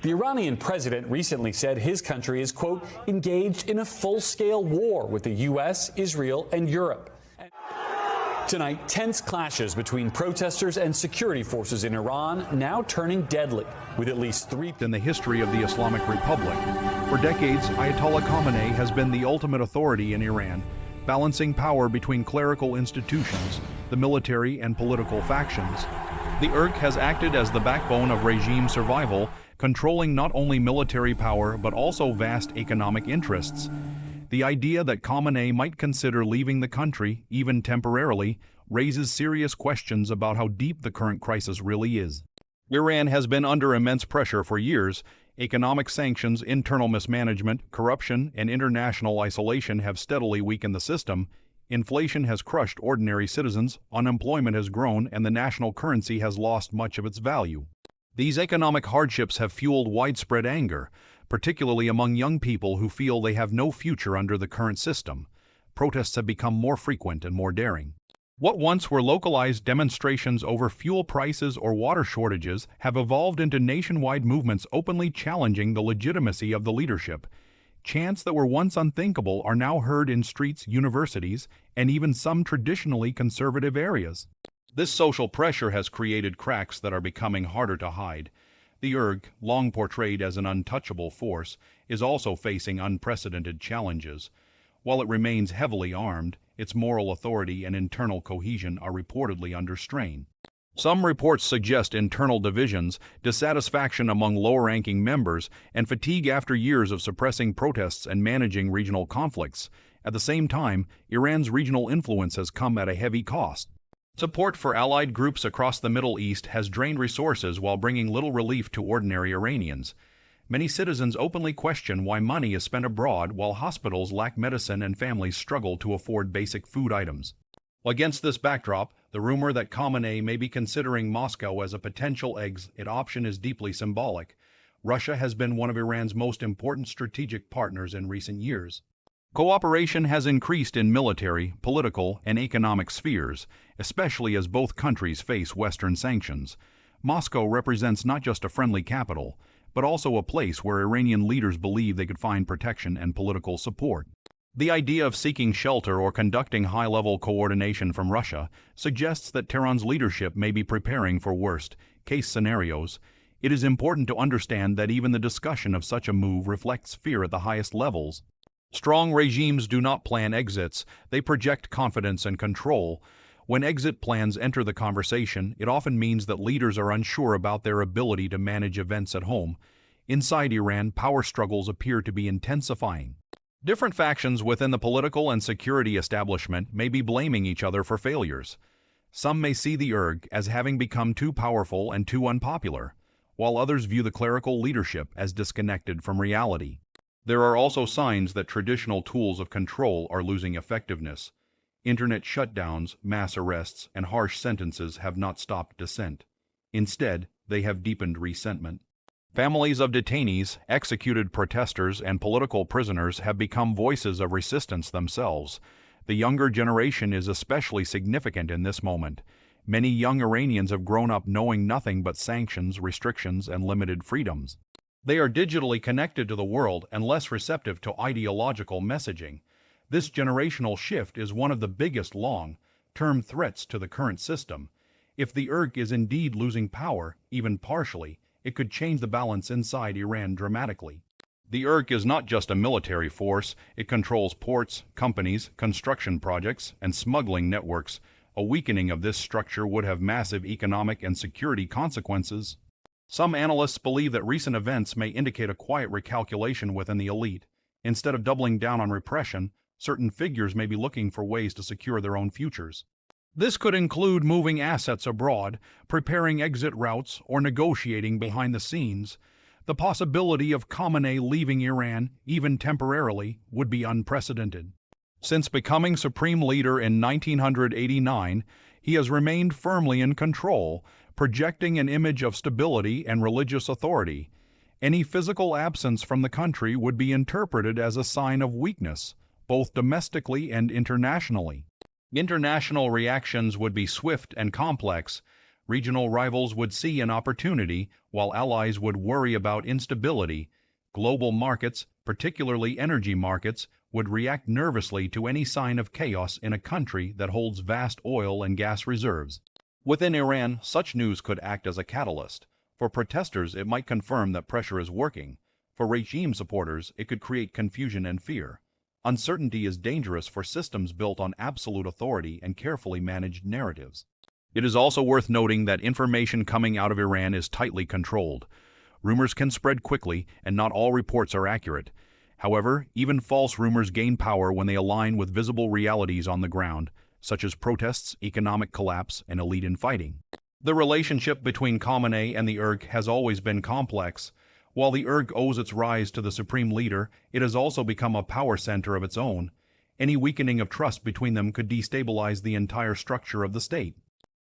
The Iranian president recently said his country is, quote, engaged in a full-scale war with the U.S., Israel, and Europe. Tonight, tense clashes between protesters and security forces in Iran now turning deadly, with at least 3 in the history of the Islamic Republic. For decades, Ayatollah Khamenei has been the ultimate authority in Iran, balancing power between clerical institutions, the military, and political factions. The IRGC has acted as the backbone of regime survival, controlling not only military power but also vast economic interests. The idea that Khamenei might consider leaving the country, even temporarily, raises serious questions about how deep the current crisis really is. Iran has been under immense pressure for years. Economic sanctions, internal mismanagement, corruption, and international isolation have steadily weakened the system. Inflation has crushed ordinary citizens, unemployment has grown, and the national currency has lost much of its value. These economic hardships have fueled widespread anger, particularly among young people who feel they have no future under the current system. Protests have become more frequent and more daring. What once were localized demonstrations over fuel prices or water shortages have evolved into nationwide movements openly challenging the legitimacy of the leadership. Chants that were once unthinkable are now heard in streets, universities, and even some traditionally conservative areas. This social pressure has created cracks that are becoming harder to hide. The IRGC, long portrayed as an untouchable force, is also facing unprecedented challenges. While it remains heavily armed, its moral authority and internal cohesion are reportedly under strain. Some reports suggest internal divisions, dissatisfaction among lower-ranking members, and fatigue after years of suppressing protests and managing regional conflicts. At the same time, Iran's regional influence has come at a heavy cost. Support for allied groups across the Middle East has drained resources while bringing little relief to ordinary Iranians. Many citizens openly question why money is spent abroad while hospitals lack medicine and families struggle to afford basic food items. Against this backdrop, the rumor that Khamenei may be considering Moscow as a potential exit option is deeply symbolic. Russia has been one of Iran's most important strategic partners in recent years. Cooperation has increased in military, political, and economic spheres, especially as both countries face Western sanctions. Moscow represents not just a friendly capital, but also a place where Iranian leaders believe they could find protection and political support. The idea of seeking shelter or conducting high-level coordination from Russia suggests that Tehran's leadership may be preparing for worst-case scenarios. It is important to understand that even the discussion of such a move reflects fear at the highest levels. Strong regimes do not plan exits, they project confidence and control. When exit plans enter the conversation, it often means that leaders are unsure about their ability to manage events at home. Inside Iran, power struggles appear to be intensifying. Different factions within the political and security establishment may be blaming each other for failures. Some may see the IRGC as having become too powerful and too unpopular, while others view the clerical leadership as disconnected from reality. There are also signs that traditional tools of control are losing effectiveness. Internet shutdowns, mass arrests, and harsh sentences have not stopped dissent. Instead, they have deepened resentment. Families of detainees, executed protesters, and political prisoners have become voices of resistance themselves. The younger generation is especially significant in this moment. Many young Iranians have grown up knowing nothing but sanctions, restrictions, and limited freedoms. They are digitally connected to the world and less receptive to ideological messaging. This generational shift is one of the biggest long-term threats to the current system. If the IRGC is indeed losing power, even partially, it could change the balance inside Iran dramatically. The IRGC is not just a military force, it controls ports, companies, construction projects, and smuggling networks. A weakening of this structure would have massive economic and security consequences. Some analysts believe that recent events may indicate a quiet recalculation within the elite. Instead of doubling down on repression, certain figures may be looking for ways to secure their own futures. This could include moving assets abroad, preparing exit routes, or negotiating behind the scenes. The possibility of Khamenei leaving Iran, even temporarily, would be unprecedented. Since becoming supreme leader in 1989, he has remained firmly in control, projecting an image of stability and religious authority. Any physical absence from the country would be interpreted as a sign of weakness, both domestically and internationally. International reactions would be swift and complex. Regional rivals would see an opportunity, while allies would worry about instability. Global markets, particularly energy markets, would react nervously to any sign of chaos in a country that holds vast oil and gas reserves. Within Iran, such news could act as a catalyst. For protesters, it might confirm that pressure is working. For regime supporters, it could create confusion and fear. Uncertainty is dangerous for systems built on absolute authority and carefully managed narratives. It is also worth noting that information coming out of Iran is tightly controlled. Rumors can spread quickly, and not all reports are accurate. However, even false rumors gain power when they align with visible realities on the ground, such as protests, economic collapse, and elite infighting. The relationship between Khamenei and the IRG has always been complex. While the IRG owes its rise to the supreme leader, it has also become a power center of its own. Any weakening of trust between them could destabilize the entire structure of the state.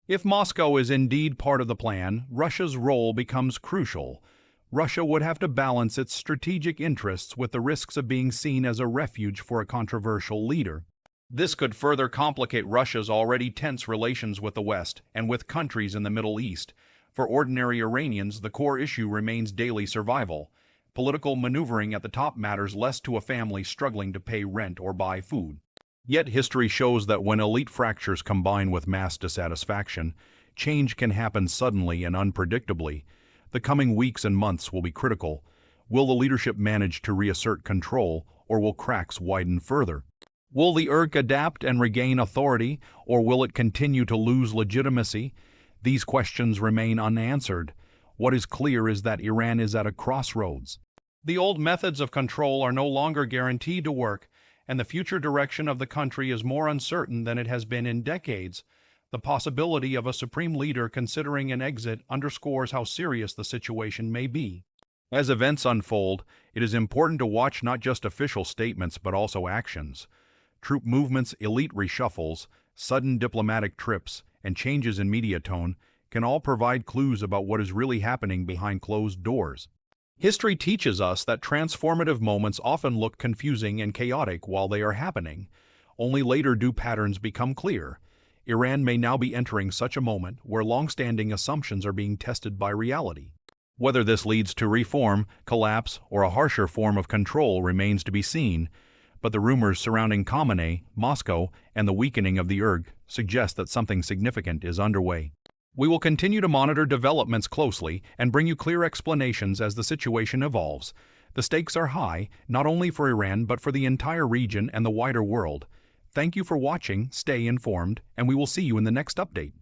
If Moscow is indeed part of the plan, Russia's role becomes crucial. Russia would have to balance its strategic interests with the risks of being seen as a refuge for a controversial leader. This could further complicate Russia's already tense relations with the West and with countries in the Middle East. For ordinary Iranians, the core issue remains daily survival. Political maneuvering at the top matters less to a family struggling to pay rent or buy food. Yet history shows that when elite fractures combine with mass dissatisfaction, change can happen suddenly and unpredictably. The coming weeks and months will be critical. Will the leadership manage to reassert control, or will cracks widen further? Will the IRG adapt and regain authority, or will it continue to lose legitimacy? These questions remain unanswered. What is clear is that Iran is at a crossroads. The old methods of control are no longer guaranteed to work, and the future direction of the country is more uncertain than it has been in decades. The possibility of a supreme leader considering an exit underscores how serious the situation may be. As events unfold, it is important to watch not just official statements but also actions. Troop movements, elite reshuffles, sudden diplomatic trips, and changes in media tone can all provide clues about what is really happening behind closed doors. History teaches us that transformative moments often look confusing and chaotic while they are happening. Only later do patterns become clear. Iran may now be entering such a moment where long-standing assumptions are being tested by reality. Whether this leads to reform, collapse, or a harsher form of control remains to be seen, but the rumors surrounding Khamenei, Moscow, and the weakening of the IRG suggest that something significant is underway. We will continue to monitor developments closely and bring you clear explanations as the situation evolves. The stakes are high, not only for Iran but for the entire region and the wider world. Thank you for watching, stay informed, and we will see you in the next update.